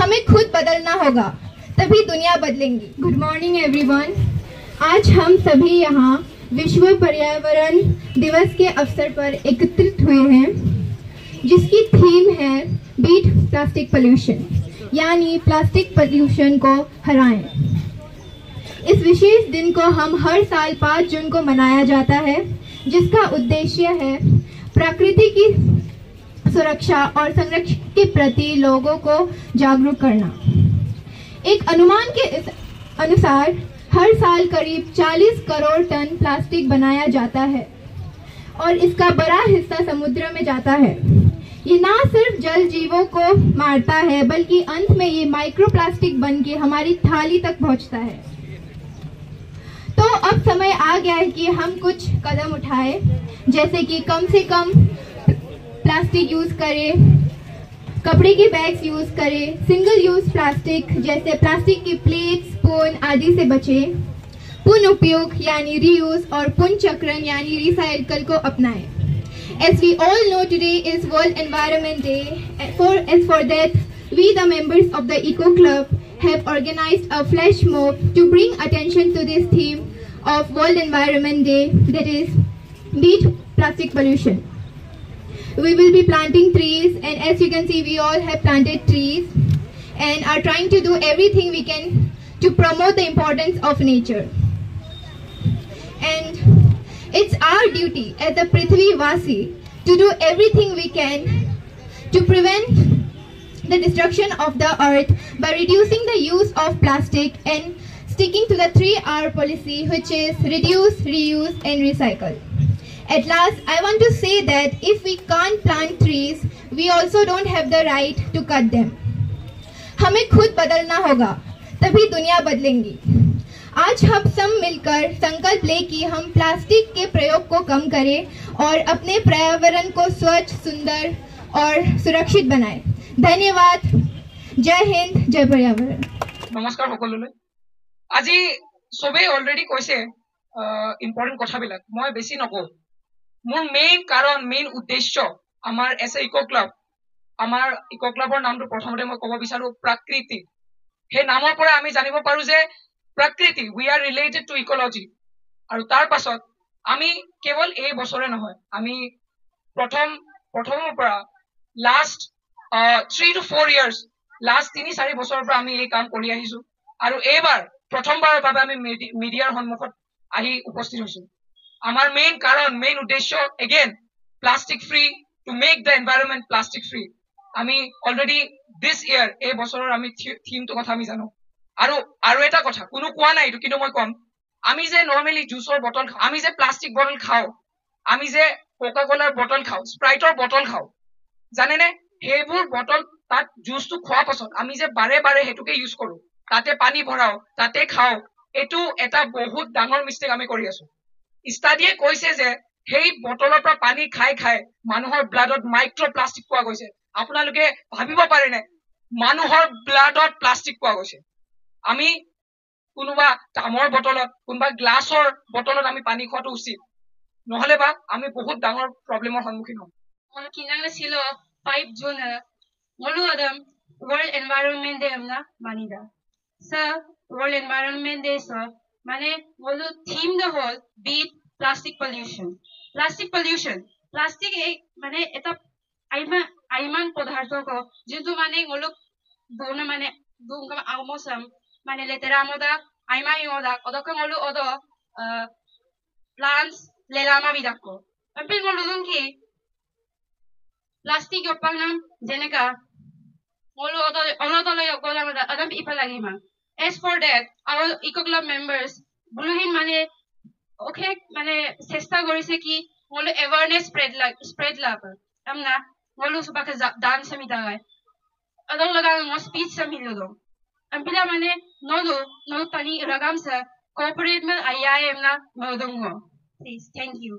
हमें खुद बदलना होगा, तभी दुनिया बदलेंगी। Good morning everyone. आज हम सभी यहाँ विश्व पर्यावरण दिवस के अवसर पर एकत्रित हुए हैं, जिसकी थीम है बीट प्लास्टिक पोल्यूशन, यानी प्लास्टिक पोल्यूशन को हराएं। इस विशेष दिन को हम हर साल 5 जून को मनाया जाता है, जिसका उद्देश्य है प्रकृति की सुरक्षा और संरक्षण के प्रति लोगों को जागरूक करना। एक अनुमान के अनुसार हर साल करीब 40 करोड़ टन प्लास्टिक बनाया जाता है और इसका बड़ा हिस्सा समुद्र में जाता है। ये ना सिर्फ जल जीवों को मारता है, बल्कि अंत में ये माइक्रोप्लास्टिक बन के हमारी थाली तक पहुंचता है। तो अब समय आ गया है कि हम कुछ कदम उठाएं, जैसे कि कम से कम प्लास्टिक यूज करें, कपड़े के बैग्स यूज करें, सिंगल यूज प्लास्टिक जैसे प्लास्टिक की प्लेट, स्पून आदि से बचें, पुनः उपयोग यानी रीयूज और पुनर्चक्रण यानी रिसाइकल को अपनाएं। As we all know, today is World Environment Day. For that, we the members of the Eco Club have organized a flash mob to bring attention to this theme of World Environment Day, that is beat plastic pollution. We will be planting trees, and as you can see, we all have planted trees and are trying to do everything we can to promote the importance of nature. And it's our duty as a Prithvi Vasi to do everything we can to prevent the destruction of the earth by reducing the use of plastic and sticking to the 3R policy, which is reduce, reuse and recycle. At last, I want to say that if we can't plant trees, we also don't have the right to cut them. हमें खुद बदलना होगा, तभी दुनिया बदलेंगी। आज हम सब मिलकर संकल्प लें कि हम प्लास्टिक के प्रयोग को कम करें और अपने पर्यावरण को स्वच्छ, सुंदर और सुरक्षित बनाएं। धन्यवाद। जय हिंद, जय पर्यावरण। नमस्कार সকলোলৈ। আজি সবে অলৰেডি কৈছে ইম্পৰ্টেন্ট কথাবিলাক, মই বেছি নকওঁ। মোৰ মেইন কাৰণ, মেইন উদ্দেশ্য আমাৰ এছ এ ইকো ক্লাব, আমাৰ ইকো ক্লাবৰ নামটো প্ৰথমতে মই ক'ব বিচাৰো প্ৰকৃতি। সেই নামৰ পৰা আমি জানিব পাৰো যে প্ৰকৃতি, we are related to ecology. আৰু তাৰ পাছত আমি কেৱল এই বছৰে নহয়, আমি প্ৰথমৰ পৰা লাষ্ট 3 to 4 years, লাষ্ট 3-4 বছৰৰ পৰা আমি এই কাম কৰি আহিছো। আৰু এইবাৰ প্ৰথমবাৰৰ বাবে আমি মিডিয়াৰ সন্মুখত আহি উপস্থিত হৈছো। আমাৰ মেইন কাৰণ, মেইন উদ্দেশ্য again plastic free, to make the environment plastic free. আমি অলৰেডি দিছ ইয়াৰ, এই বছৰৰ আমি থিমটো কথা আমি জানো। আৰু এটা কথা কোনো কোৱা নাই এইটো, কিন্তু মই ক'ম, আমি যে নৰ্মেলি জুচৰ বটল খাওঁ, আমি যে প্লাষ্টিক বটল খাওঁ, আমি যে কোকা কোলাৰ বটল খাওঁ, স্প্ৰাইটৰ বটল খাওঁ, জানেনে? সেইবোৰ বটল তাত জুচটো খোৱাৰ পাছত আমি যে বাৰে বাৰে সেইটোকে ইউজ কৰো, তাতে পানী ভৰাও, তাতে খাওঁ, এইটো এটা বহুত ডাঙৰ মিষ্টেক আমি কৰি আছো। ষ্টাডিয়ে কৈছে যে সেই বটলৰ পৰা পানী খাই খাই মানুহৰ ব্লাডত মাইক্ৰ'প্লাষ্টিক পোৱা গৈছে। আপোনালোকে ভাবিব পাৰেনে মানুহৰ ব্লাডত প্লাষ্টিক পোৱা গৈছে? আমি কোনোবা তামৰ বটলত, কোনোবা গ্লাছৰ বটলত আমি পানী খোৱাটো উচিত, নহলে বা আমি বহুত ডাঙৰ প্ৰব্লেমৰ সন্মুখীন হ'ম। Kinang silo 5 June ngolu adam World Environment Day amna manida. Sa World Environment Day so mane ngolu theme the whole beat plastic pollution. Plastic pollution. Plastic mane eta aiman padartho ko jintu mane ngolu dona mane dunga amosam mane letera moda aimai moda odok ngolu odo plants lelama bidakko. Ampil ngolu dun ki plastic yopang nam jeneka ngolu odo onotolo yokola moda adam ipalagi ma. As for that, our Eco Club members buluhin mane okay mane chesta korise ki ngolu awareness spread lab amna ngolu subaka dance midagai adong laga ngo speech samilo do ampila mane no tani ragam sa corporate man ayay amna modongo. Please, thank you.